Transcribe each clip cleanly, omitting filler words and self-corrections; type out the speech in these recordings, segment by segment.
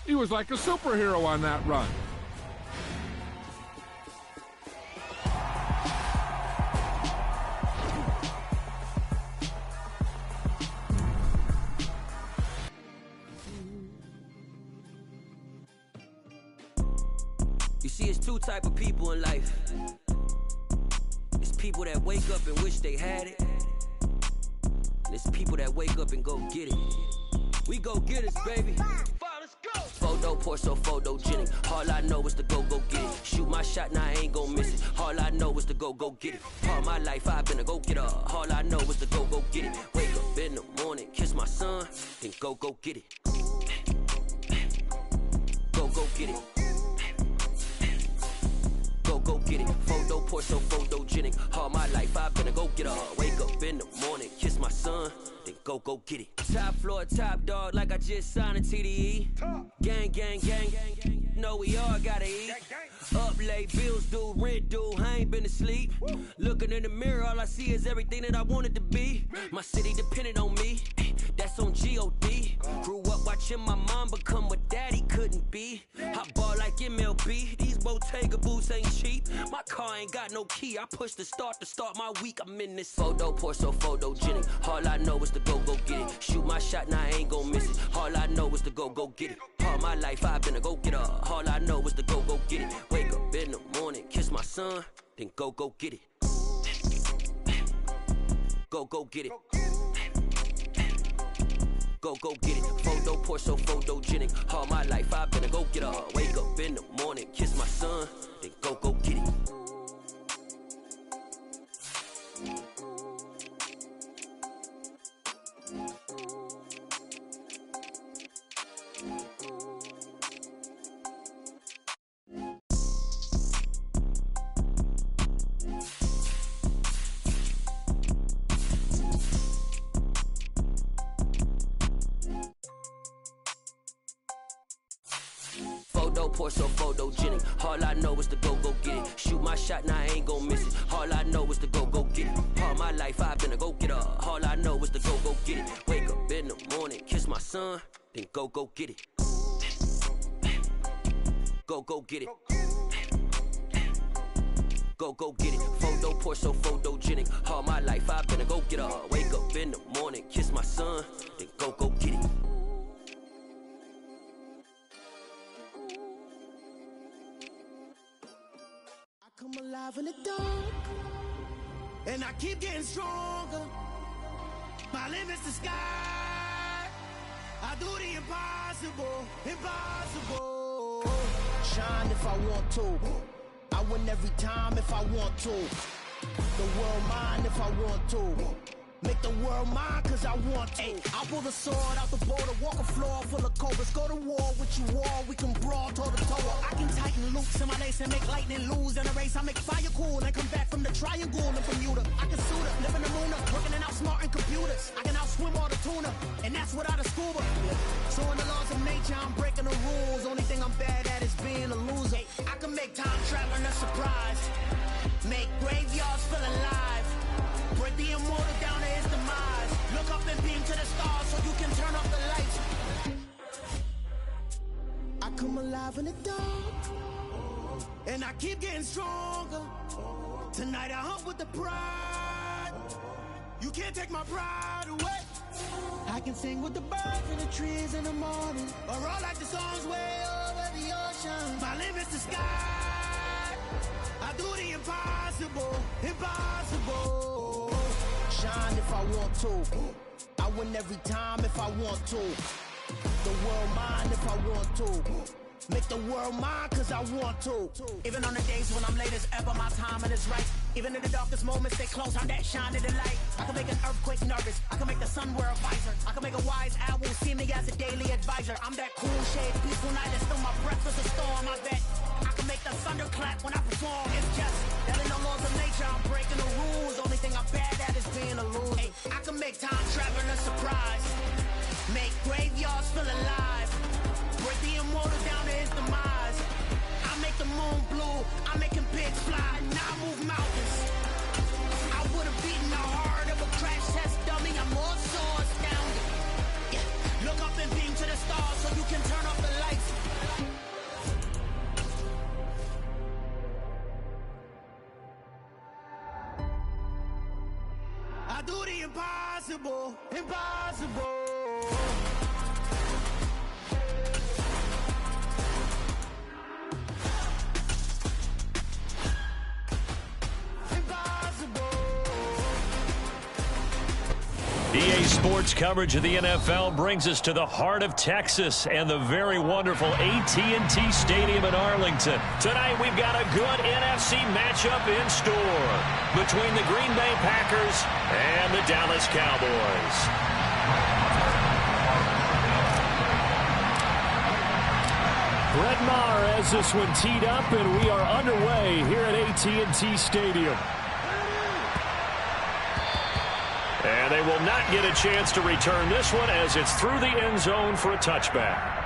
He was like a superhero on that run. You see, it's two type of people in life. It's people that wake up and wish they had it. And it's people that wake up and go get it. We go get it, baby. Let's go. Photo pour so photogenic. All I know is to go get it. Shoot my shot, now I ain't gon' miss it. All I know is to go get it. All my life I've been a go getter. All I know is to go get it. Wake up in the morning, kiss my son, then go get it. Go get it. Go get it. Photo pour so photogenic. All my life I've been a go getter. Wake up in the morning, kiss my son, then go get it. Top floor, top dog, like I just signed a TDE. Gang, gang, gang, gang, gang. Know we all gotta eat. Up late, bills due, rent due, I ain't been asleep. Looking in the mirror, all I see is everything that I wanted to be. My city depended on me, that's on G.O.D. Grew up watching my mom become what daddy couldn't be. I ball like MLB, these Bottega boots ain't cheap. My car ain't got no key, I push the start to start my week. I'm in this photo pour so photogenic. All I know is to go get it. Shoot my shot, now I ain't gon' miss it. All I know is to go get it. All my life I've been a go getter. All I know is to go get it. Wake up in the morning, kiss my son, then go get it. Go get it. Go get it. Photo pour so photogenic. All my life I've been a go getter. Wake up in the morning, kiss my son, then go get it. Photo pour so photogenic. All I know is to go get it. Shoot my shot, now I ain't gon' miss it. All I know is to go get it. All my life I've been a go getter. All I know is to go get it. Wake up in the morning, kiss my son, then go get it. Go get it. Go get it. Photo pour so photogenic. All my life I've been a go getter. Wake up in the morning, kiss my son, then go get it. Come alive in the dark, and I keep getting stronger. My limit's the sky. I do the impossible, impossible. Shine if I want to. I win every time if I want to. The world mine if I want to. Make the world mine cause I want to. Ay, I'll pull the sword out the border, walk a floor full of cobras. Go to war with you all, we can brawl toe to toe. I can tighten loops in my lace and make lightning lose in a race. I make fire cool and come back from the triangle in Bermuda. I can suit up, live in the moon up, working and outsmarting computers. I can outswim all the tuna, and that's without a scuba. So in the laws of nature, I'm breaking the rules. Only thing I'm bad at is being a loser. Ay, I can make time traveling a surprise. Make graveyards feel alive. Break the immortal down to his demise. Look up and beam to the stars so you can turn off the lights. I come alive in the dark, and I keep getting stronger. Tonight I hunt with the pride. You can't take my pride away. I can sing with the birds and the trees in the morning, or roll like the songs way over the ocean. My limit's the sky. I do the impossible, impossible. Shine if I want to. I win every time if I want to. The world mine if I want to. Make the world mine cause I want to. Even on the days when I'm late as ever, my timing is right. Even in the darkest moments, stay close, I'm that shine in the light. I can make an earthquake nervous, I can make the sun wear a visor. I can make a wise owl see me as a daily advisor. I'm that cool shade, peaceful night, and still my breath is a storm, I bet. I can make the thunder clap when I perform. It's just that in the laws of nature, I'm breaking the rules. Only thing I'm bad at is being a loser. Hey, I can make time traveling a surprise. Make graveyards feel alive. Break the immortal down to his demise. I make the moon blue, I'm making pigs fly. Now I move mountains. I would have beaten the heart of a crash test dummy. I'm more so astounded. Yeah. Look up and beam to the stars so you can turn off the lights. impossible, impossible. EA Sports coverage of the NFL brings us to the heart of Texas and the very wonderful AT&T Stadium in Arlington. Tonight we've got a good NFC matchup in store between the Green Bay Packers and the Dallas Cowboys. Brett Maher has this one teed up, and we are underway here at AT&T Stadium. And they will not get a chance to return this one as it's through the end zone for a touchback.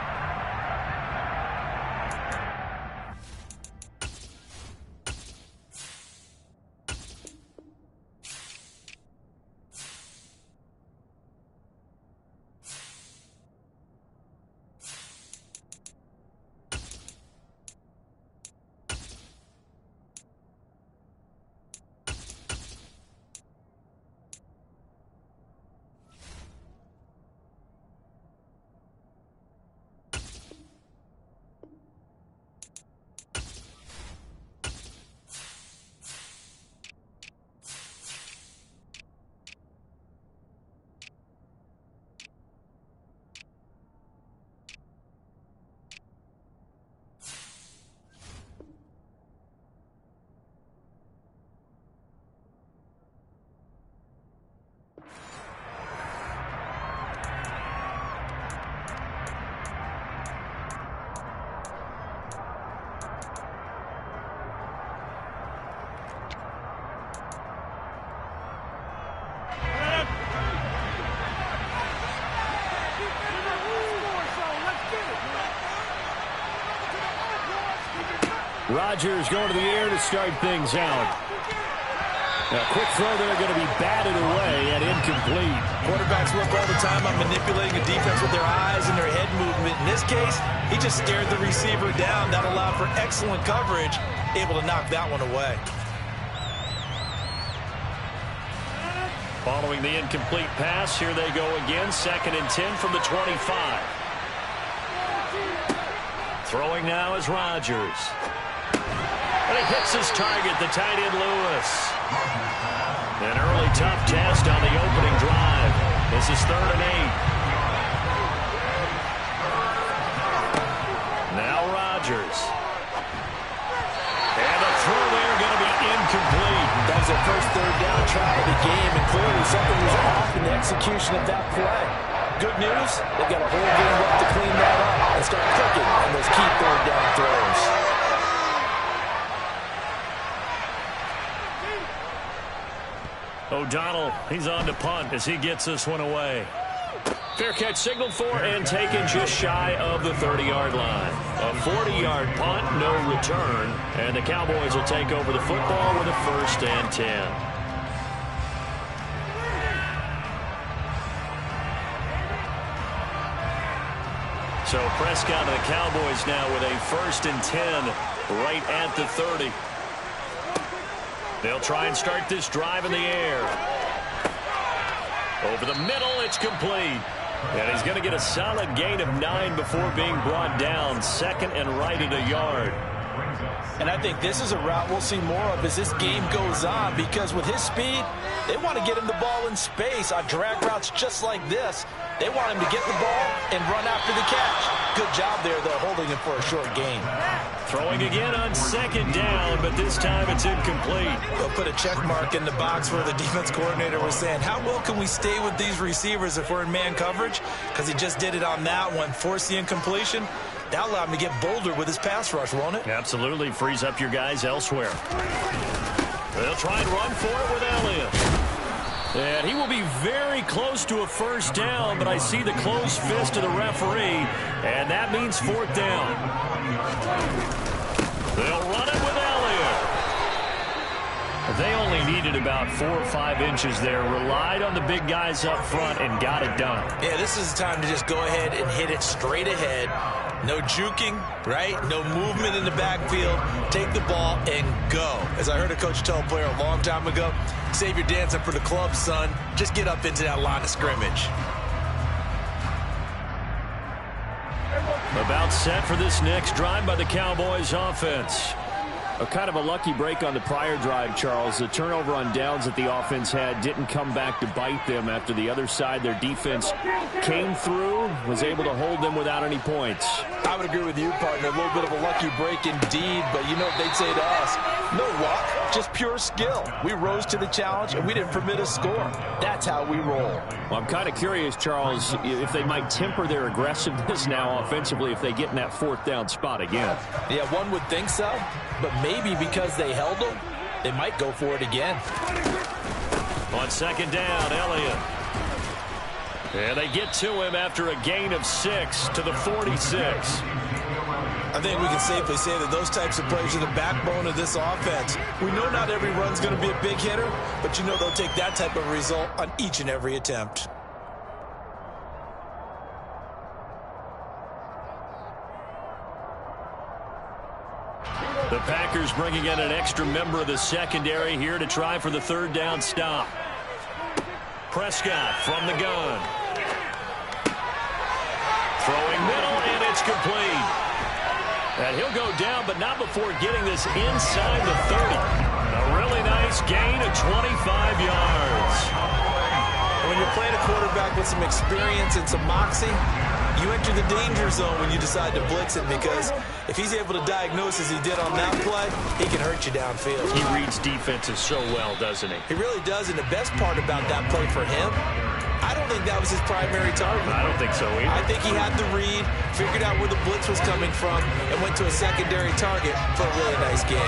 Rodgers going to the air to start things out. A quick throw there going to be batted away and incomplete. Quarterbacks work all the time on manipulating a defense with their eyes and their head movement. In this case, he just stared the receiver down. That allowed for excellent coverage, able to knock that one away. Following the incomplete pass, here they go again. 2nd and 10 from the 25. Throwing now is Rodgers. And he hits his target, the tight end Lewis. An early tough test on the opening drive. This is 3rd and 8. Now Rodgers. And the throw there going to be incomplete. That was their first 3rd down try of the game, and clearly something was off in the execution of that play. Good news, they've got a whole game left to clean that up and start cooking on those key 3rd down throws. O'Donnell, he's on to punt as he gets this one away. Fair catch signaled for and taken just shy of the 30-yard line. A 40-yard punt, no return, and the Cowboys will take over the football with a 1st and 10. So Prescott and the Cowboys now with a 1st and 10 right at the 30. They'll try and start this drive in the air. Over the middle, it's complete. And he's going to get a solid gain of 9 before being brought down. 2nd and right at a yard. And I think this is a route we'll see more of as this game goes on, because with his speed, they want to get him the ball in space on drag routes just like this. They want him to get the ball and run after the catch. Good job there, though, holding him for a short gain. Throwing again on 2nd down, but this time it's incomplete. They'll put a check mark in the box where the defense coordinator was saying, how well can we stay with these receivers if we're in man coverage? Because he just did it on that one, forced the incompletion. That'll allow him to get bolder with his pass rush, won't it? Absolutely. Frees up your guys elsewhere. They'll try and run for it with Elliott. And he will be very close to a 1st down, but I see the closed fist of the referee, and that means 4th down. They'll run it with Elliott. They only needed about 4 or 5 inches there, relied on the big guys up front, and got it done. Yeah, this is the time to just go ahead and hit it straight ahead. No juking, right? No movement in the backfield. Take the ball and go. As I heard a coach tell a player a long time ago, save your dancing for the club, son. Just get up into that line of scrimmage. About set for this next drive by the Cowboys offense. A kind of a lucky break on the prior drive, Charles. The turnover on downs that the offense had didn't come back to bite them after the other side. Their defense came through, was able to hold them without any points. I would agree with you, partner. A little bit of a lucky break indeed, but you know what they'd say to us? No luck, just pure skill. We rose to the challenge, and we didn't permit a score. That's how we roll. Well, I'm kind of curious, Charles, if they might temper their aggressiveness now offensively if they get in that 4th down spot again. Yeah, one would think so, but maybe because they held them, they might go for it again. On 2nd down, Elliott. And they get to him after a gain of 6 to the 46. I think we can safely say that those types of plays are the backbone of this offense. We know not every run's going to be a big hitter, but you know they'll take that type of result on each and every attempt. The Packers bringing in an extra member of the secondary here to try for the 3rd down stop. Prescott from the gun. Throwing middle, and it's complete. And he'll go down, but not before getting this inside the 30. A really nice gain of 25 yards. When you're playing a quarterback with some experience and some moxie, you enter the danger zone when you decide to blitz him, because if he's able to diagnose as he did on that play, he can hurt you downfield. He reads defenses so well, doesn't he? He really does, and the best part about that play for him, I don't think that was his primary target. I don't think so either. I think he had the read, figured out where the blitz was coming from, and went to a secondary target for a really nice game.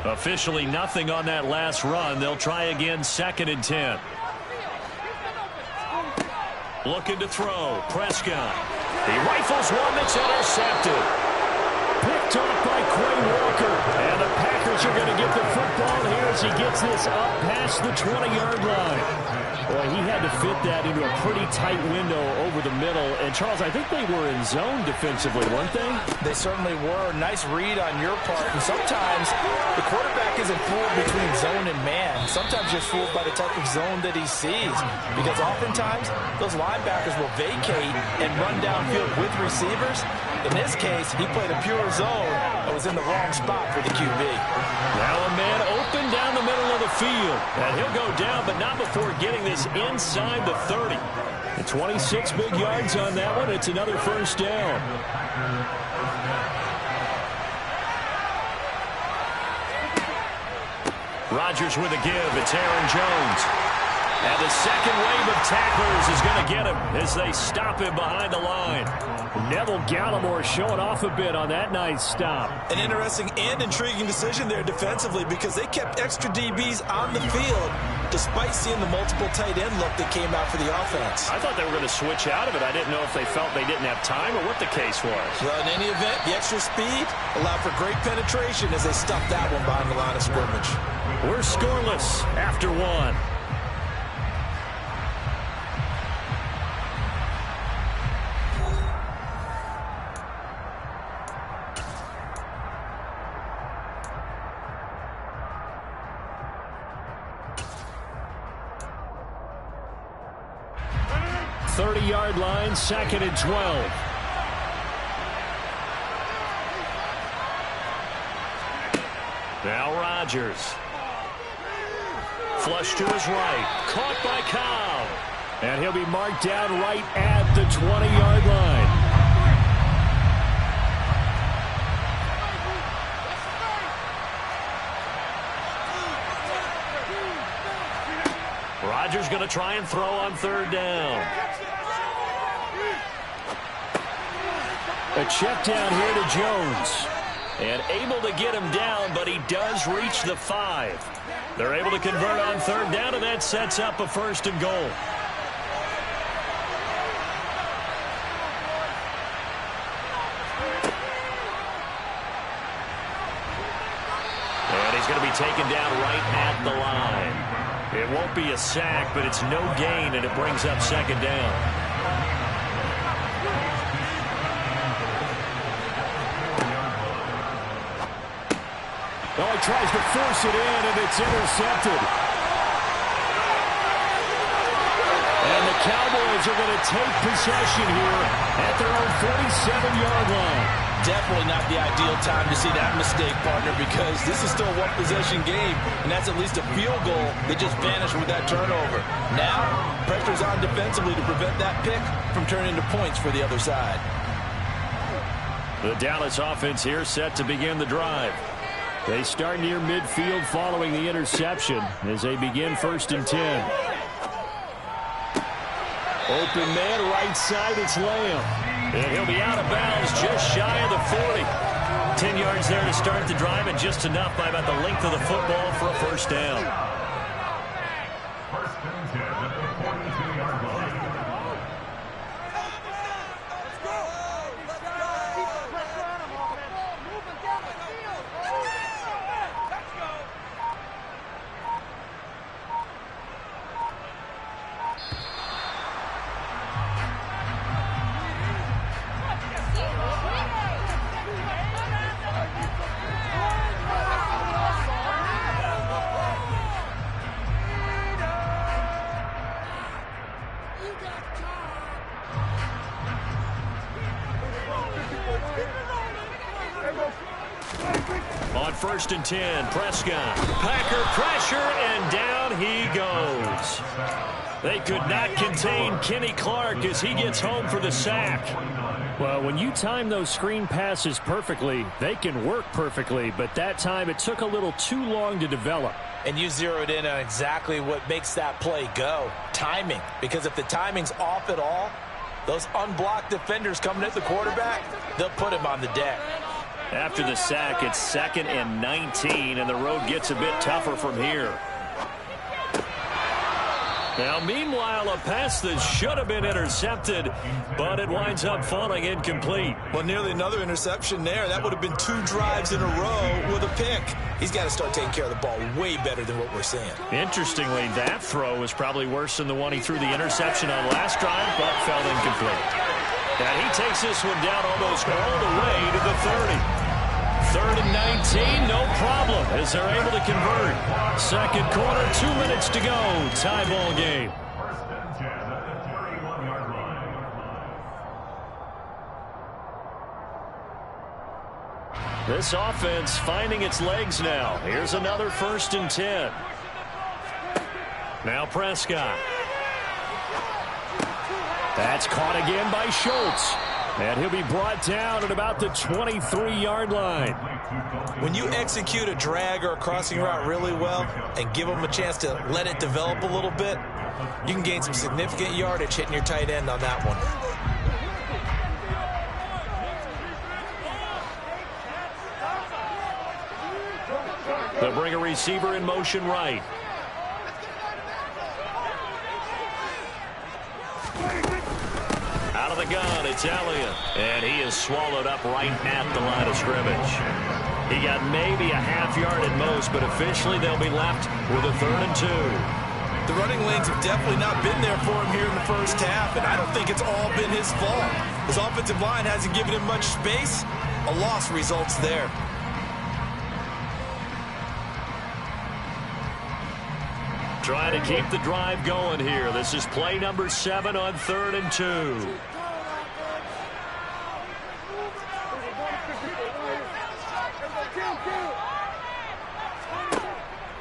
Officially nothing on that last run. They'll try again, 2nd and 10. Looking to throw. Prescott. He rifles one that's intercepted. Picked off by Quay Walker. And the Packers are going to get the football here as he gets this up past the 20-yard line. Boy, he had to fit that into a pretty tight window over the middle. And, Charles, I think they were in zone defensively, weren't they? They certainly were. Nice read on your part. And sometimes the quarterback isn't fooled between zone and man. Sometimes you're fooled by the type of zone that he sees. Because oftentimes, those linebackers will vacate and run downfield with receivers. In this case, he played a pure zone and was in the wrong spot for the QB. Now a man open down the middle of the field. And he'll go down, but not before getting this inside the 30. And 26 big yards on that one. It's another 1st down. Rodgers with a give. It's Aaron Jones. And the second wave of tacklers is going to get him as they stop him behind the line. Neville Gallimore showing off a bit on that nice stop. An interesting and intriguing decision there defensively, because they kept extra DBs on the field despite seeing the multiple tight end look that came out for the offense. I thought they were going to switch out of it. I didn't know if they felt they didn't have time or what the case was. Well, in any event, the extra speed allowed for great penetration as they stuffed that one behind the line of scrimmage. We're scoreless after 1. Yard line, 2nd and 12. Now Rodgers. Flush to his right. Caught by Cobb. And he'll be marked down right at the 20-yard line. Rodgers going to try and throw on 3rd down. A check down here to Jones. And able to get him down, but he does reach the 5. They're able to convert on third down, and that sets up a 1st and goal. And he's going to be taken down right at the line. It won't be a sack, but it's no gain, and it brings up 2nd down. Well, he tries to force it in, and it's intercepted. And the Cowboys are going to take possession here at their own 47-yard line. Definitely not the ideal time to see that mistake, partner, because this is still a one-possession game, and that's at least a field goal that just vanished with that turnover. Now, pressure's on defensively to prevent that pick from turning into points for the other side. The Dallas offense here set to begin the drive. They start near midfield following the interception as they begin 1st and 10. Open man, right side, it's Lamb. And he'll be out of bounds just shy of the 40. 10 yards there to start the drive, and just enough by about the length of the football for a 1st down. 1st and 10 at the 42-yard line. On 1st and 10, Prescott. Packer pressure, and down he goes. They could not contain Kenny Clark as he gets home for the sack. Well, when you time those screen passes perfectly, they can work perfectly, but that time it took a little too long to develop. And you zeroed in on exactly what makes that play go. Timing. Because if the timing's off at all, those unblocked defenders coming at the quarterback, they'll put him on the deck. After the sack, it's 2nd and 19, and the road gets a bit tougher from here. Now, meanwhile, a pass that should have been intercepted, but it winds up falling incomplete. Well, nearly another interception there. That would have been 2 drives in a row with a pick. He's got to start taking care of the ball way better than what we're seeing. Interestingly, that throw was probably worse than the one he threw the interception on last drive, but fell incomplete. And he takes this one down almost all the way to the 30. 3rd and 19, no problem, as they're able to convert. 2nd quarter, 2 minutes to go. Tie ball game. 1st and 10 at the 31-yard line. This offense finding its legs now. Here's another 1st and 10. Now Prescott. That's caught again by Schultz. And he'll be brought down at about the 23-yard line. When you execute a drag or a crossing route really well and give them a chance to let it develop a little bit, you can gain some significant yardage hitting your tight end on that one. They'll bring a receiver in motion right. Out of the gun, it's Elliott. And he is swallowed up right at the line of scrimmage. He got maybe a half yard at most, but officially they'll be left with a 3rd and 2. The running lanes have definitely not been there for him here in the first half, and I don't think it's all been his fault. His offensive line hasn't given him much space. A loss results there. Trying to keep the drive going here. This is play number 7 on 3rd and 2.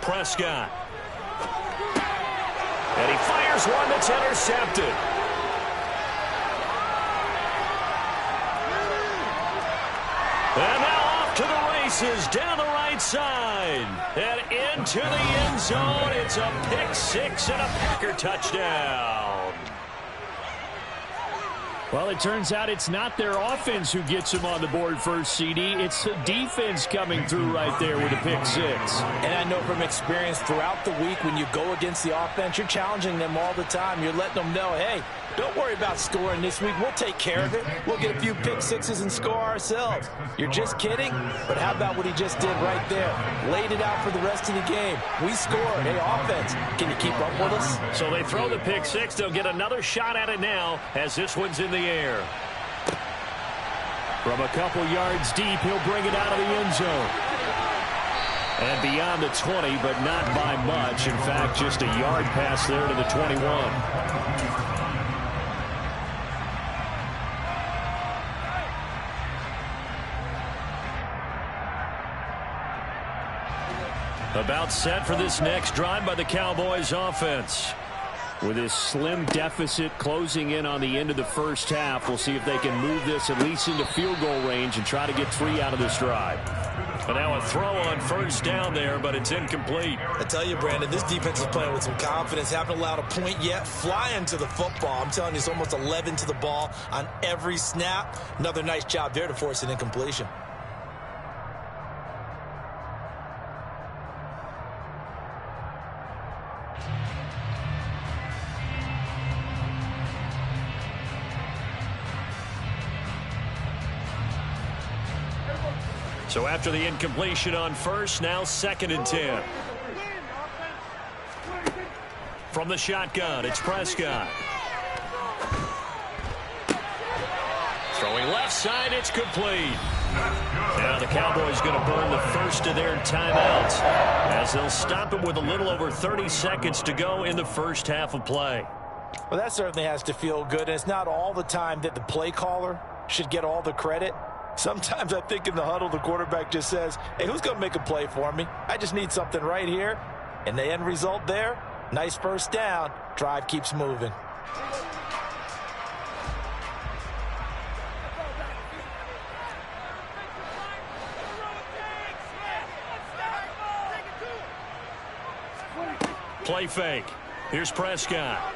Prescott. And he fires one that's intercepted. And now off to the races down the right side. And into the end zone. It's a pick 6 and a Packer touchdown. Well, it turns out it's not their offense who gets them on the board first, CD. It's the defense coming through right there with a pick six. And I know from experience throughout the week when you go against the offense, you're challenging them all the time. You're letting them know, hey, don't worry about scoring this week. We'll take care of it. We'll get a few pick sixes and score ourselves. You're just kidding? But how about what he just did right there? Laid it out for the rest of the game. We scored. Hey, offense, can you keep up with us? So they throw the pick six. They'll get another shot at it now as this one's in the air. From a couple yards deep, he'll bring it out of the end zone. And beyond the 20, but not by much. In fact, just a yard pass there to the 21. About set for this next drive by the Cowboys offense. With this slim deficit closing in on the end of the first half, we'll see if they can move this at least into field goal range and try to get 3 out of this drive. But now a throw on first down there, but it's incomplete. I tell you, Brandon, this defense is playing with some confidence. Haven't allowed a point yet. Flying to the football. I'm telling you, it's almost 11 to the ball on every snap. Another nice job there to force an incompletion. So after the incompletion on first, now 2nd and 10. From the shotgun, it's Prescott. Throwing left side, it's complete. Now the Cowboys going to burn the first of their timeouts as they'll stop it with a little over 30 seconds to go in the first half of play. Well, that certainly has to feel good, and it's not all the time that the play caller should get all the credit. Sometimes I think in the huddle, the quarterback just says, hey, who's going to make a play for me? I just need something right here. And the end result there, nice first down. Drive keeps moving. Play fake. Here's Prescott.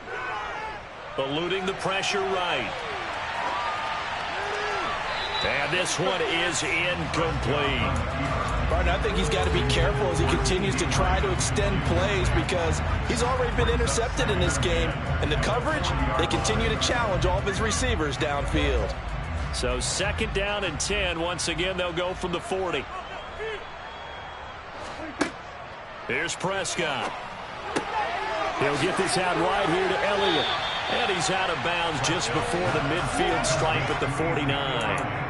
Eluding the pressure right. And this one is incomplete. Martin, I think he's got to be careful as he continues to try to extend plays because he's already been intercepted in this game. And the coverage, they continue to challenge all of his receivers downfield. So 2nd down and 10. Once again, they'll go from the 40. Here's Prescott. He'll get this out wide here to Elliott. And he's out of bounds just before the midfield stripe at the 49.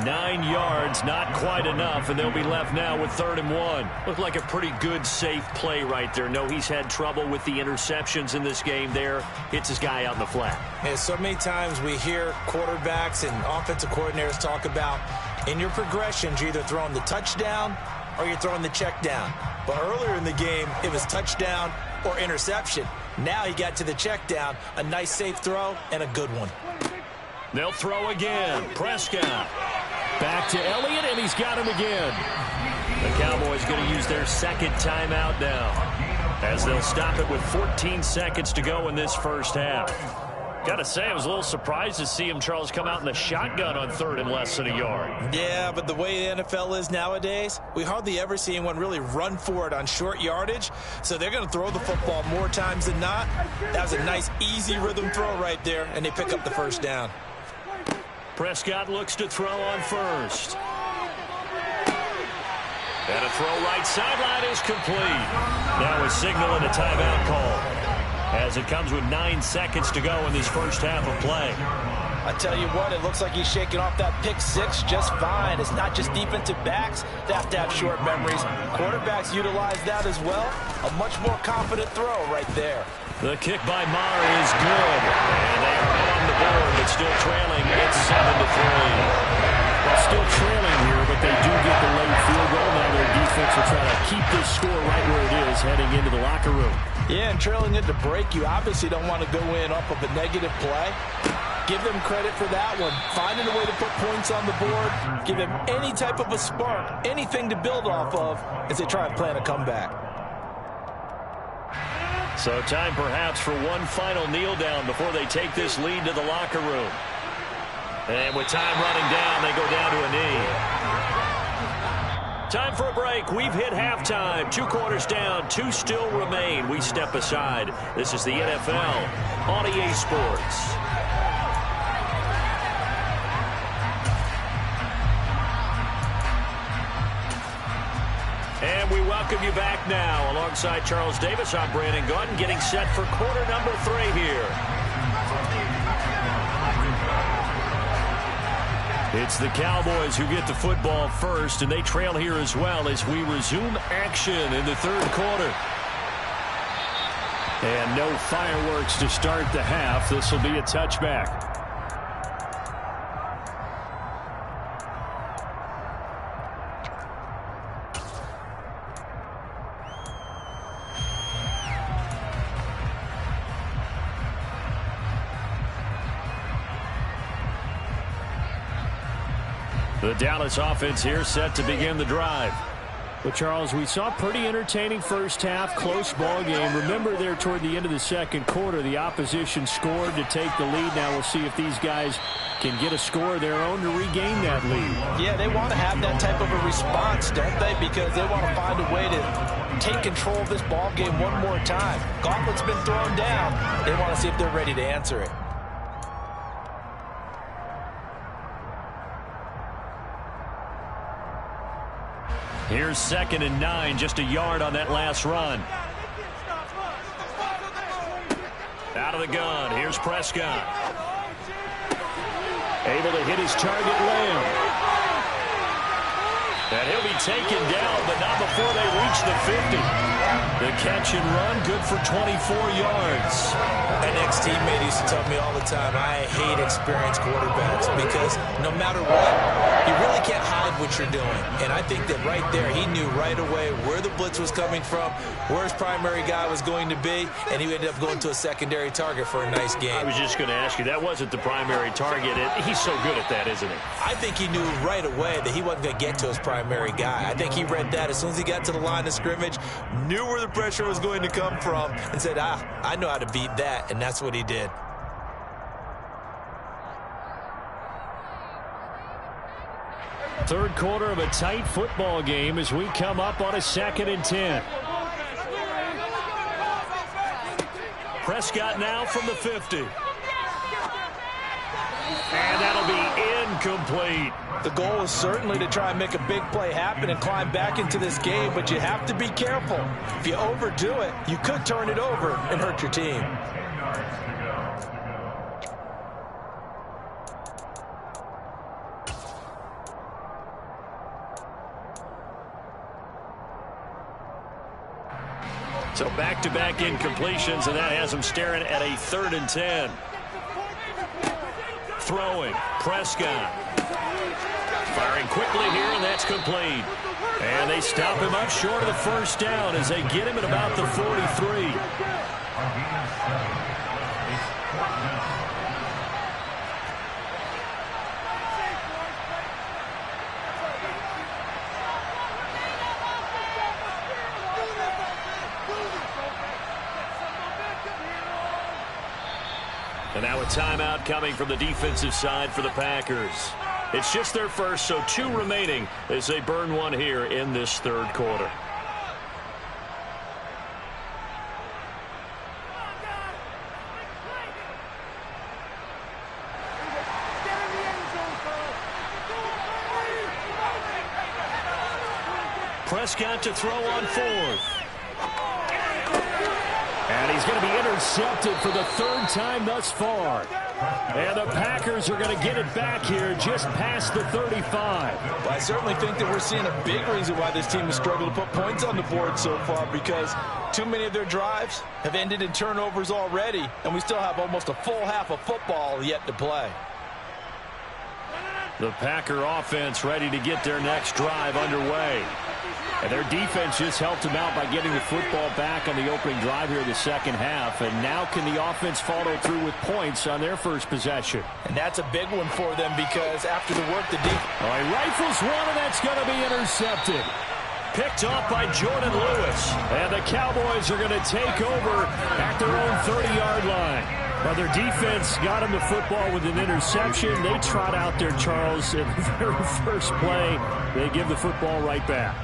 9 yards, not quite enough, and they'll be left now with 3rd and 1. Looked like a pretty good, safe play right there. No, he's had trouble with the interceptions in this game there. Hits his guy out in the flat. Yeah, so many times we hear quarterbacks and offensive coordinators talk about in your progressions, you're either throwing the touchdown or you're throwing the check down. But earlier in the game, it was touchdown or interception. Now he got to the check down, a nice safe throw, and a good one. They'll throw again. Prescott. Back to Elliott, and he's got him again. The Cowboys going to use their 2nd timeout now as they'll stop it with 14 seconds to go in this first half. Got to say, I was a little surprised to see him, Charles, come out in the shotgun on 3rd and less than a yard. Yeah, but the way the NFL is nowadays, we hardly ever see anyone really run for it on short yardage. So they're going to throw the football more times than not. That was a nice, easy rhythm throw right there, and they pick up the first down. Prescott looks to throw on first. And a throw right sideline is complete. Now a signal and a timeout call as it comes with 9 seconds to go in this first half of play. I tell you what, it looks like he's shaking off that pick six just fine. It's not just defensive backs that have to have short memories. Quarterbacks utilize that as well. A much more confident throw right there. The kick by Maher is good. And they are on the board, but still trailing. It's 7-3. Well, still trailing here, but they do get the late field goal. Now their defense will try to keep this score right where it is heading into the locker room. Yeah, and trailing at the break, you obviously don't want to go in off of a negative play. Give them credit for that one. Finding a way to put points on the board. Give them any type of a spark, anything to build off of as they try and plan a comeback. So time perhaps for one final kneel down before they take this lead to the locker room. And with time running down, they go down to a knee. Time for a break. We've hit halftime. 2 quarters down. 2 still remain. We step aside. This is the NFL on EA Sports. And we welcome you back now. Alongside Charles Davis, I'm Brandon Gaudin, getting set for quarter number 3 here. It's the Cowboys who get the football first, and they trail here as well as we resume action in the 3rd quarter. And no fireworks to start the half. This will be a touchback. The Dallas offense here set to begin the drive. But, Charles, we saw a pretty entertaining first half, close ball game. Remember there toward the end of the 2nd quarter, the opposition scored to take the lead. Now we'll see if these guys can get a score of their own to regain that lead. Yeah, they want to have that type of a response, don't they? Because they want to find a way to take control of this ball game one more time. Gauntlet's been thrown down. They want to see if they're ready to answer it. Here's 2nd and 9, just a yard on that last run. Out of the gun, here's Prescott. Able to hit his target, Lamb. And he'll be taken down, but not before they reach the 50. The catch and run, good for 24 yards. An ex-teammate used to tell me all the time, I hate experienced quarterbacks because no matter what, you really can't hide what you're doing. And I think that right there, he knew right away where the blitz was coming from, where his primary guy was going to be, and he ended up going to a secondary target for a nice game. I was just going to ask you, that wasn't the primary target. He's so good at that, isn't he? I think he knew right away that he wasn't going to get to his primary guy. I think he read that as soon as he got to the line of scrimmage, knew where the pressure was going to come from, and said, I know how to beat that, and that's what he did. Third quarter of a tight football game as we come up on a 2nd and 10. Prescott now from the 50. And that'll be incomplete. The goal is certainly to try and make a big play happen and climb back into this game, but you have to be careful. If you overdo it, you could turn it over and hurt your team. So back-to-back incompletions, and that has him staring at a 3rd and 10. Throwing, Prescott. Firing quickly here, and that's complete. And they stop him up short of the first down as they get him at about the 43. And now a timeout coming from the defensive side for the Packers. It's just their first, so 2 remaining as they burn one here in this 3rd quarter. Prescott to throw on 4th. And he's going to be intercepted for the 3rd time thus far. And the Packers are going to get it back here just past the 35. Well, I certainly think that we're seeing a big reason why this team has struggled to put points on the board so far, because too many of their drives have ended in turnovers already, and we still have almost a full half of football yet to play. The Packer offense ready to get their next drive underway. And their defense just helped them out by getting the football back on the opening drive here in the 2nd half. And now can the offense follow through with points on their first possession? And that's a big one for them because after the work the defense... All right, rifles one, and that's going to be intercepted. Picked off by Jordan Lewis. And the Cowboys are going to take over at their own 30-yard line. Well, their defense got him the football with an interception. They trot out there, Charles, in the very first play. They give the football right back.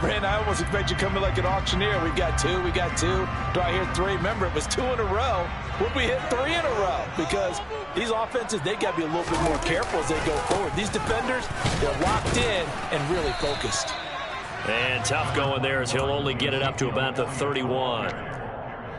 Brandon, I almost expect you coming like an auctioneer. We got two. Do I hear three? Remember, it was 2 in a row. Would we hit 3 in a row? Because these offenses, they got to be a little bit more careful as they go forward. These defenders, they're locked in and really focused. And tough going there as he'll only get it up to about the 31.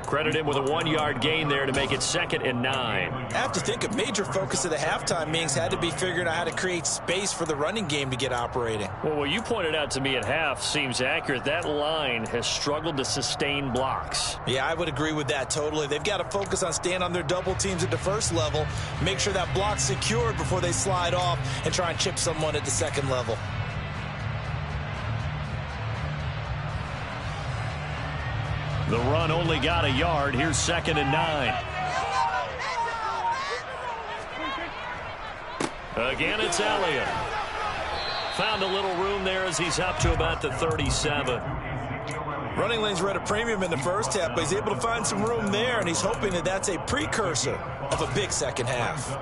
Credit him with a 1-yard gain there to make it 2nd and 9. I have to think a major focus of the halftime meetings had to be figuring out how to create space for the running game to get operating. Well, what you pointed out to me at half seems accurate. That line has struggled to sustain blocks. Yeah, I would agree with that totally. They've got to focus on staying on their double teams at the first level, make sure that block's secured before they slide off and try and chip someone at the second level. The run only got a yard. Here's 2nd and 9. Again, it's Elliott. Found a little room there as he's up to about the 37. Running lanes were at a premium in the first half, but he's able to find some room there, and he's hoping that that's a precursor of a big second half.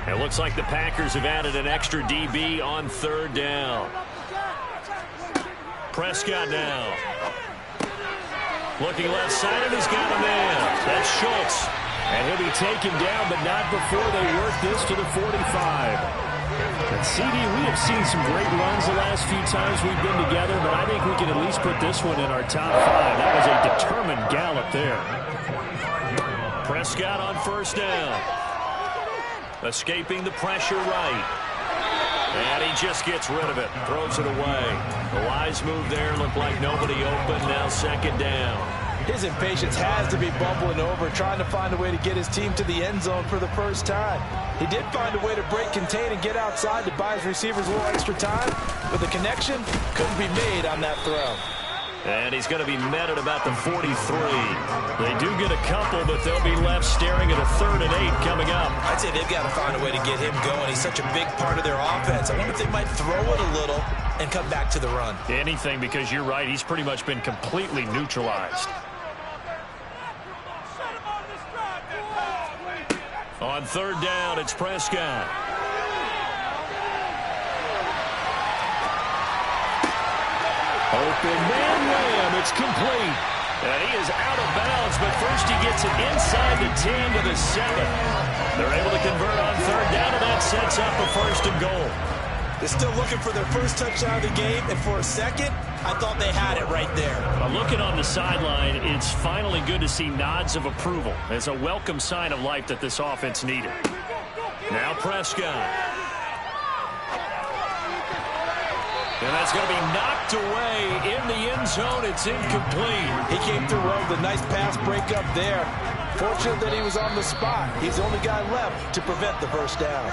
It looks like the Packers have added an extra DB on 3rd down. Prescott now. Looking left side, and he's got a man. That's Schultz. And he'll be taken down, but not before they work this to the 45. And CD, we have seen some great runs the last few times we've been together, but I think we can at least put this one in our top 5. That was a determined gallop there. Prescott on 1st down. Escaping the pressure right. And he just gets rid of it. Throws it away. The wise move there. Looked like nobody open. Now 2nd down. His impatience has to be bubbling over, trying to find a way to get his team to the end zone for the first time. He did find a way to break contain and get outside to buy his receivers a little extra time, but the connection couldn't be made on that throw. And he's going to be met at about the 43. They do get a couple, but they'll be left staring at a 3rd and 8 coming up. I'd say they've got to find a way to get him going. He's such a big part of their offense. I wonder if they might throw it a little and come back to the run. Anything, because you're right. He's pretty much been completely neutralized. On 3rd down, it's Prescott. Open man lamb. It's complete. And he is out of bounds, but first he gets it inside the 10 to the 7. They're able to convert on 3rd down, and that sets up a 1st and goal. They're still looking for their first touchdown of the game, and for a second, I thought they had it right there. Looking on the sideline, it's finally good to see nods of approval. It's a welcome sign of life that this offense needed. Now Prescott. And that's going to be knocked away in the end zone. It's incomplete. He came through well with a nice pass breakup there. Fortunate that he was on the spot. He's the only guy left to prevent the first down.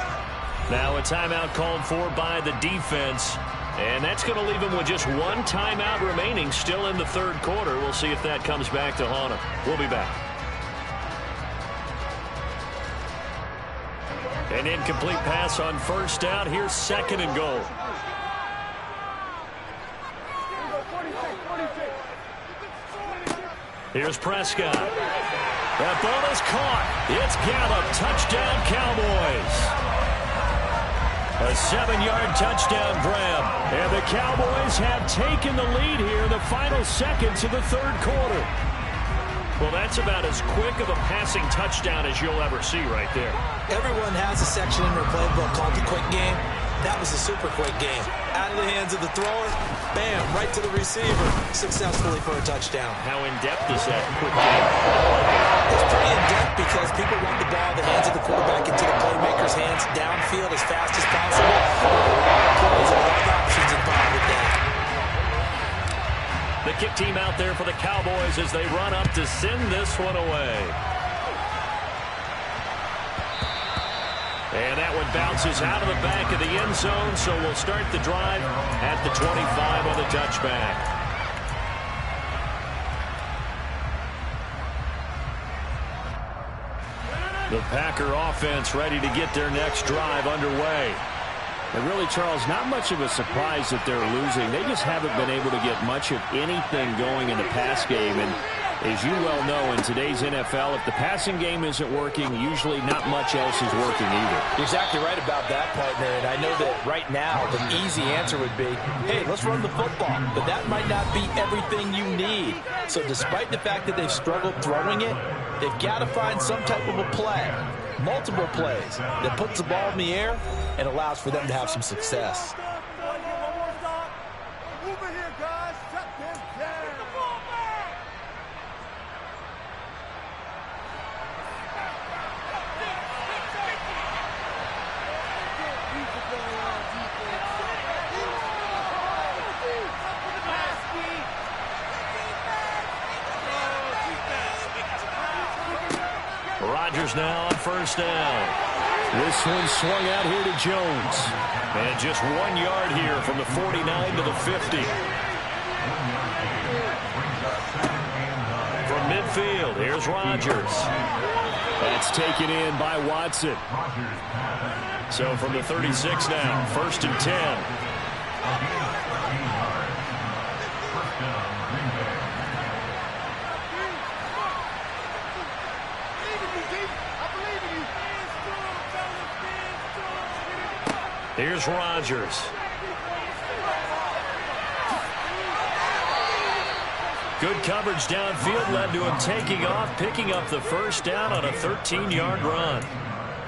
Now a timeout called for by the defense. And that's going to leave him with just 1 timeout remaining still in the 3rd quarter. We'll see if that comes back to haunt him. We'll be back. An incomplete pass on 1st down. Here's 2nd and goal. Here's Prescott. That ball is caught. It's Gallup. Touchdown, Cowboys. A 7-yard touchdown grab. And the Cowboys have taken the lead here in the final seconds of the 3rd quarter. Well, that's about as quick of a passing touchdown as you'll ever see right there. Everyone has a section in their playbook called the quick game. That was a super quick game. Out of the hands of the thrower, bam, right to the receiver, successfully for a touchdown. How in-depth is that quick game? It's pretty in-depth because people want the ball in the hands of the quarterback into the playmaker's hands downfield as fast as possible. A lot of plays, a lot of options involved with that. The kick team out there for the Cowboys as they run up to send this one away. And that one bounces out of the back of the end zone, so we'll start the drive at the 25 on the touchback. The Packer offense ready to get their next drive underway. And really, Charles, not much of a surprise that they're losing. They just haven't been able to get much of anything going in the pass game. And as you well know, in today's NFL, if the passing game isn't working, usually not much else is working either. You're exactly right about that, partner. And I know that right now the easy answer would be, hey, let's run the football. But that might not be everything you need. So despite the fact that they've struggled throwing it, they've got to find some type of a play, multiple plays, that puts the ball in the air and allows for them to have some success. Rodgers now on first down. This one swung out here to Jones. And just 1 yard here from the 49 to the 50. From midfield, here's Rodgers. That's taken in by Watson. So from the 36 now, 1st and 10. Here's Rodgers. Good coverage downfield led to him taking off, picking up the first down on a 13-yard run.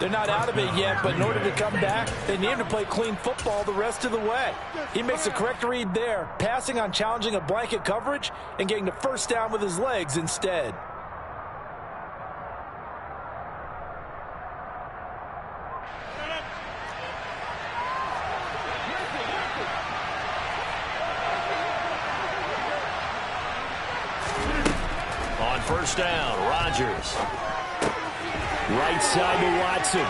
They're not out of it yet, but in order to come back, they need him to play clean football the rest of the way. He makes the correct read there, passing on challenging a blanket coverage and getting the first down with his legs instead. First down, Rodgers. Right side to Watson.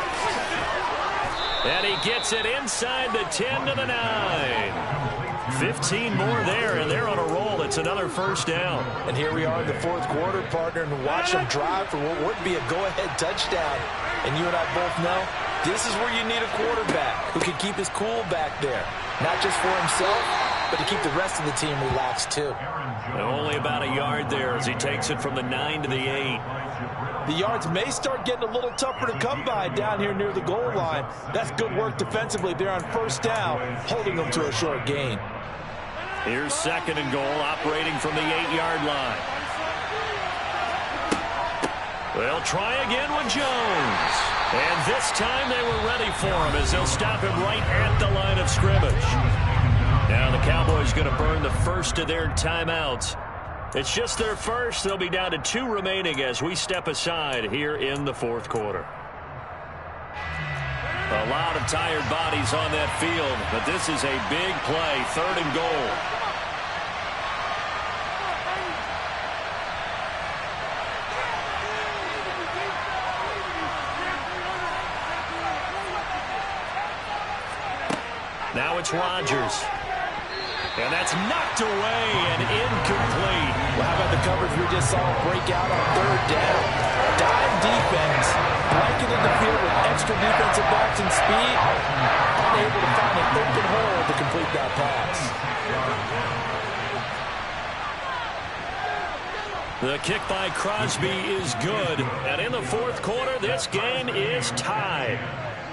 And he gets it inside the 10 to the 9. 15 more there, and they're on a roll. It's another first down. And here we are in the fourth quarter, partner, and watch them drive for what would be a go-ahead touchdown. And you and I both know this is where you need a quarterback who can keep his cool back there. Not just for himself, but to keep the rest of the team relaxed, too. And only about a yard there as he takes it from the 9 to the 8. The yards may start getting a little tougher to come by down here near the goal line. That's good work defensively there on first down, holding them to a short gain. Here's 2nd and goal, operating from the 8-yard line. They'll try again with Jones. And this time they were ready for him as they'll stop him right at the line of scrimmage. Now the Cowboys going to burn the first of their timeouts. It's just their first. They'll be down to 2 remaining as we step aside here in the fourth quarter. A lot of tired bodies on that field, but this is a big play, 3rd and goal. Now it's Rodgers. And that's knocked away and incomplete. Well, how about the coverage we just saw break out on 3rd down? Dime defense, blanketed the field with extra defensive backs and speed, unable to find an open hole to complete that pass. The kick by Crosby is good. And in the fourth quarter, this game is tied.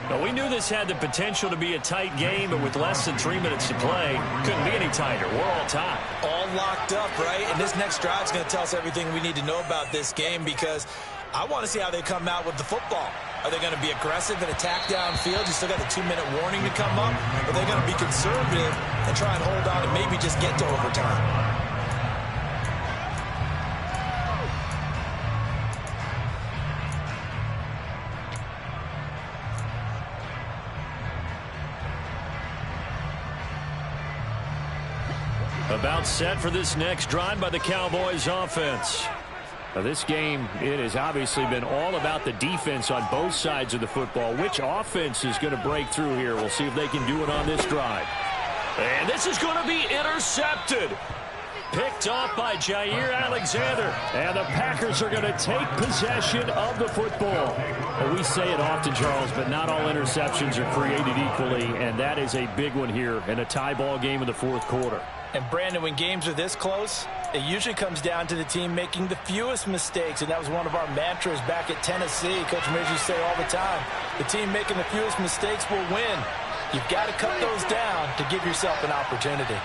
Now, we knew this had the potential to be a tight game, but with less than 3 minutes to play, couldn't be any tighter. We're all tied. All locked up, right? And this next drive is going to tell us everything we need to know about this game because I want to see how they come out with the football. Are they going to be aggressive and attack downfield? You still got the 2-minute warning to come up. Are they going to be conservative and try and hold on and maybe just get to overtime? About set for this next drive by the Cowboys offense. Now, this game, it has obviously been all about the defense on both sides of the football. Which offense is going to break through here? We'll see if they can do it on this drive. And this is going to be intercepted. Picked off by Jair Alexander. And the Packers are going to take possession of the football. Well, we say it often, Charles, but not all interceptions are created equally, and that is a big one here in a tie ball game in the fourth quarter. And, Brandon, when games are this close, it usually comes down to the team making the fewest mistakes, and that was one of our mantras back at Tennessee. Coach Mears used to say all the time, the team making the fewest mistakes will win. You've got to cut those down to give yourself an opportunity.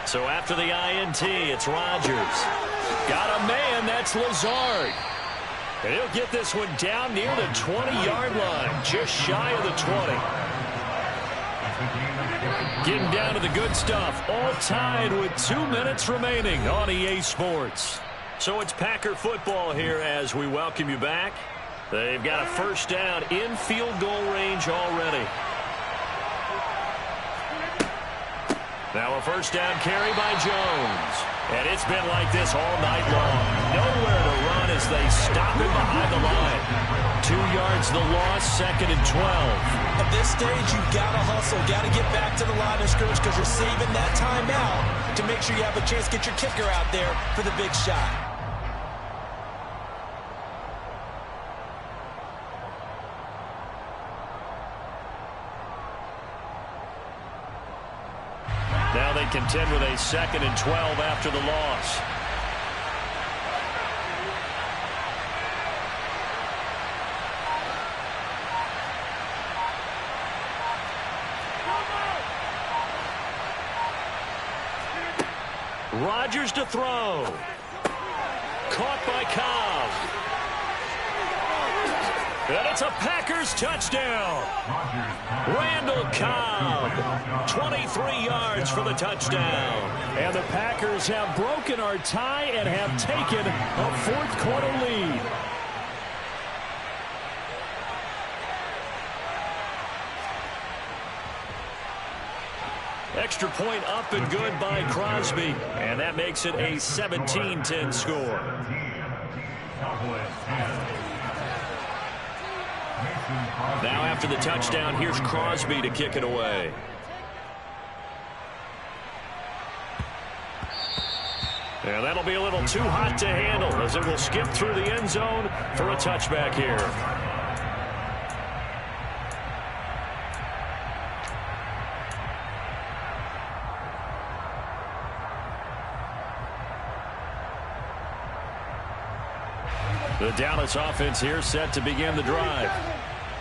So after the INT, it's Rodgers. Got a man, that's Lazard. And he'll get this one down near the 20-yard line, just shy of the 20. Getting down to the good stuff, all tied with 2 minutes remaining on EA Sports. So it's Packer football here as we welcome you back. They've got a first down in field goal range already. Now a first down carry by Jones. And it's been like this all night long. Nowhere to run as they stop him behind the line. 2 yards the loss, 2nd and 12. At this stage, you've got to hustle. Got to get back to the line of scrimmage because you're saving that timeout to make sure you have a chance to get your kicker out there for the big shot. Now they contend with a 2nd and 12 after the loss. Rodgers to throw. Caught by Cobb. And it's a Packers touchdown. Randall Cobb, 23 yards for the touchdown. And the Packers have broken our tie and have taken a fourth quarter lead. Extra point up and good by Crosby. And that makes it a 17-10 score. Now after the touchdown, here's Crosby to kick it away. And that'll be a little too hot to handle as it will skip through the end zone for a touchback here. The Dallas offense here set to begin the drive.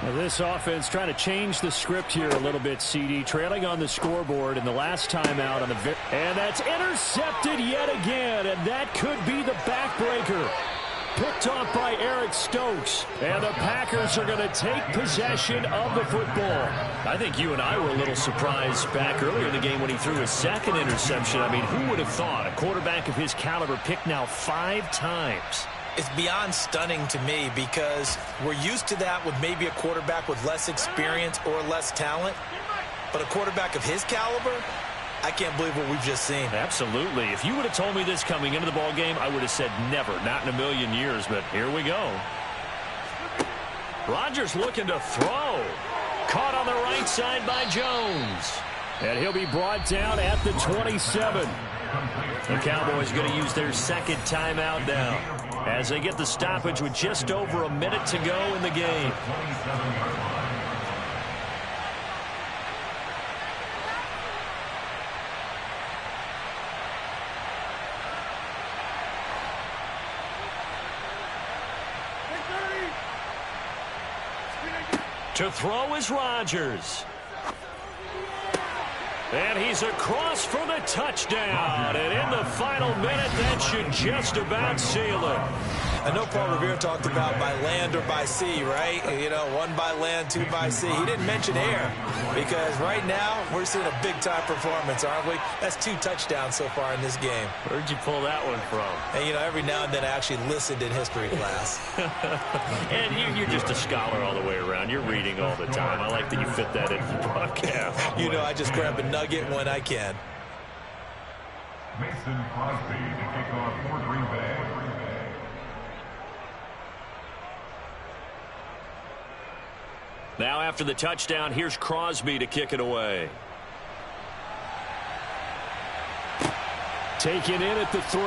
Now this offense trying to change the script here a little bit, CD. Trailing on the scoreboard in the last timeout on the and that's intercepted yet again, and that could be the backbreaker. Picked off by Eric Stokes, and the Packers are going to take possession of the football. I think you and I were a little surprised back earlier in the game when he threw his second interception. I mean, who would have thought a quarterback of his caliber picked now 5 times? It's beyond stunning to me because we're used to that with maybe a quarterback with less experience or less talent. But a quarterback of his caliber, I can't believe what we've just seen. Absolutely. If you would have told me this coming into the ball game, I would have said never, not in a million years. But here we go. Rodgers looking to throw. Caught on the right side by Jones. And he'll be brought down at the 27. The Cowboys going to use their second timeout now as they get the stoppage with just over a minute to go in the game. To throw is Rodgers. And he's across for the touchdown. And in the final minute, that should just about seal it. I know Paul Revere talked about by land or by sea, right? You know, 1 by land, 2 by sea. He didn't mention air because right now we're seeing a big-time performance, aren't we? That's 2 touchdowns so far in this game. Where'd you pull that one from? And, you know, every now and then I actually listened in history class. And you're just a scholar all the way around. You're reading all the time. I like that you fit that in the broadcast. You know, I just grab a nugget when I can. Mason Crosby to kick off for Green Bay. Now after the touchdown, here's Crosby to kick it away. taken in at the 3.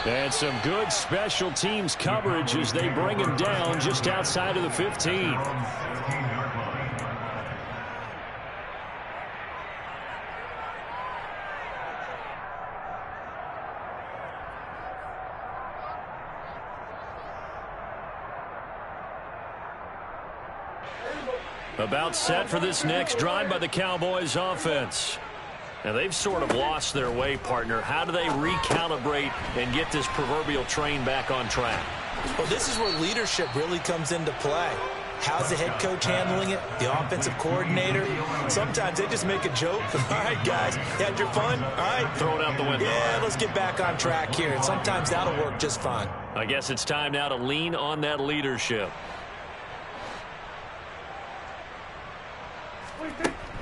And some good special teams coverage as they bring him down just outside of the 15. About set for this next drive by the Cowboys offense. Now, they've sort of lost their way, partner. How do they recalibrate and get this proverbial train back on track? Well, this is where leadership really comes into play. How's the head coach handling it? The offensive coordinator? Sometimes they just make a joke. All right, guys, you had your fun? All right. Throw it out the window. Yeah, let's get back on track here. And sometimes that'll work just fine. I guess it's time now to lean on that leadership.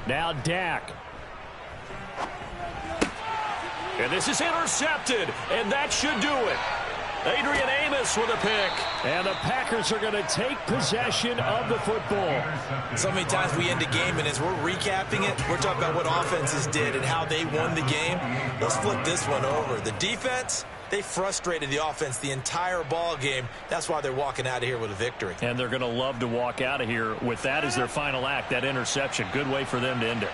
Now Dak. And this is intercepted, and that should do it. Adrian Amos with a pick. And the Packers are going to take possession of the football. So many times we end a game, and as we're recapping it, we're talking about what offenses did and how they won the game. Let's flip this one over. The defense, they frustrated the offense the entire ball game. That's why they're walking out of here with a victory. And they're going to love to walk out of here with that as their final act, that interception. Good way for them to end it.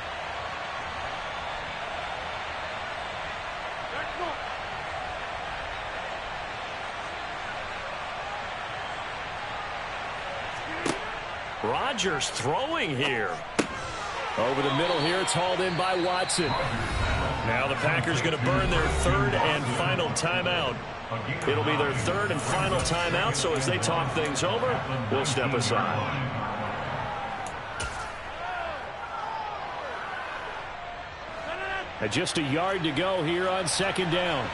Rodgers throwing here. Over the middle here, it's hauled in by Watson. Now the Packers going to burn their third and final timeout. It'll be their third and final timeout, so as they talk things over, we'll step aside. And just a yard to go here on second down.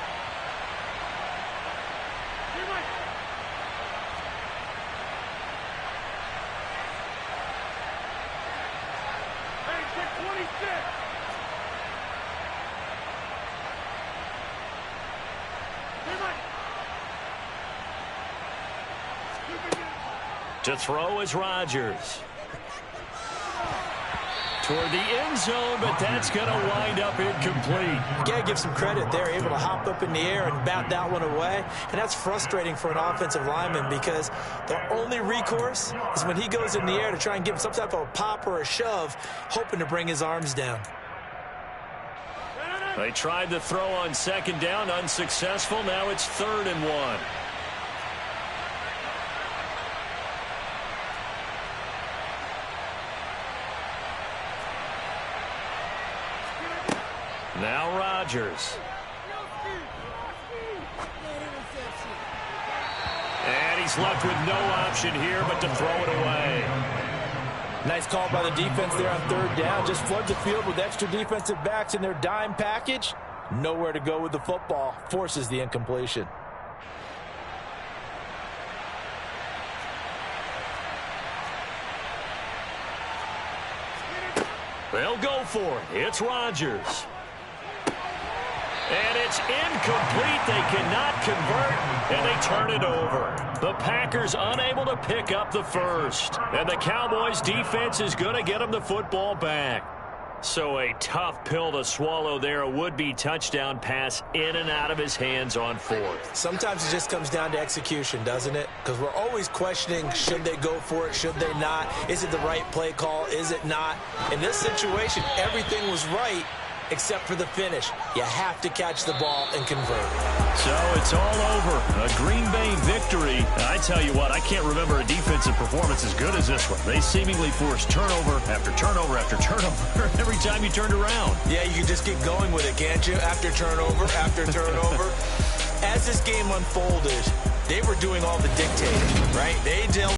To throw is Rodgers. Toward the end zone, but that's going to wind up incomplete. You got to give some credit. They're able to hop up in the air and bat that one away. And that's frustrating for an offensive lineman because their only recourse is when he goes in the air to try and give him some type of a pop or a shove, hoping to bring his arms down. They tried to throw on second down, unsuccessful. Now it's 3rd and 1. Now Rodgers. And he's left with no option here but to throw it away. Nice call by the defense there on 3rd down. Just flood the field with extra defensive backs in their dime package. Nowhere to go with the football. Forces the incompletion. They'll go for it. It's Rodgers. And it's incomplete. They cannot convert, and they turn it over. The Packers unable to pick up the first. And the Cowboys defense is going to get them the football back. So a tough pill to swallow there. A would-be touchdown pass in and out of his hands on 4th. Sometimes it just comes down to execution, doesn't it? Because we're always questioning, should they go for it, should they not? Is it the right play call, is it not? In this situation, everything was right except for the finish. You have to catch the ball and convert. So it's all over. A Green Bay victory. And I tell you what, I can't remember a defensive performance as good as this one. They seemingly forced turnover after turnover after turnover every time you turned around. Yeah, you can just keep going with it, can't you? After turnover, after turnover. As this game unfolded, they were doing all the dictating, right? They dealt